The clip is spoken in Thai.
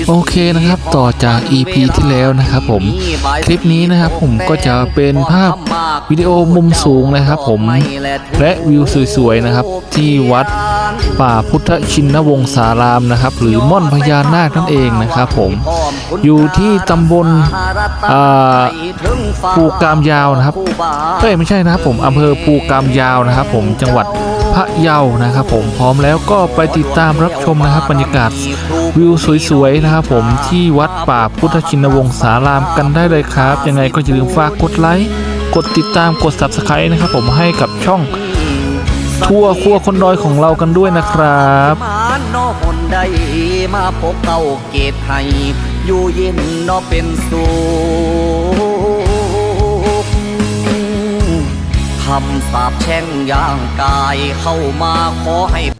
โอเคนะครับต่อจาก EP ที่แล้วนะครับผมคลิปนี้นะครับผมก็จะเป็นภาพวิดีโอมุมสูงนะครับผมและวิวสวยๆนะครับที่วัดป่าพุทธชินวงศารามนะครับหรือม่อนพญานาคนั่นเองนะครับผมอยู่ที่ตำบลภูกามยาวนะครับไม่ใช่นะครับผมอำเภอภูกามยาวนะครับผมจังหวัดพะเยานะครับผมพร้อมแล้วก็ไปติดตามรับชมนะครับบรรยากาศวิวสวยๆนะครับผมที่วัดป่าพุทธชินวงศารามกันได้เลยครับยังไงก็อย่าลืมฝากกดไลค์กดติดตามกด Subscribe นะครับผมให้กับช่องทัวร์ครัวคนดอยของเรากันด้วยนะครับมาพบเก่าเกตให้อยู่เย็นนอเป็นสุขคำสาปแช่งย่างกายเข้ามาขอให้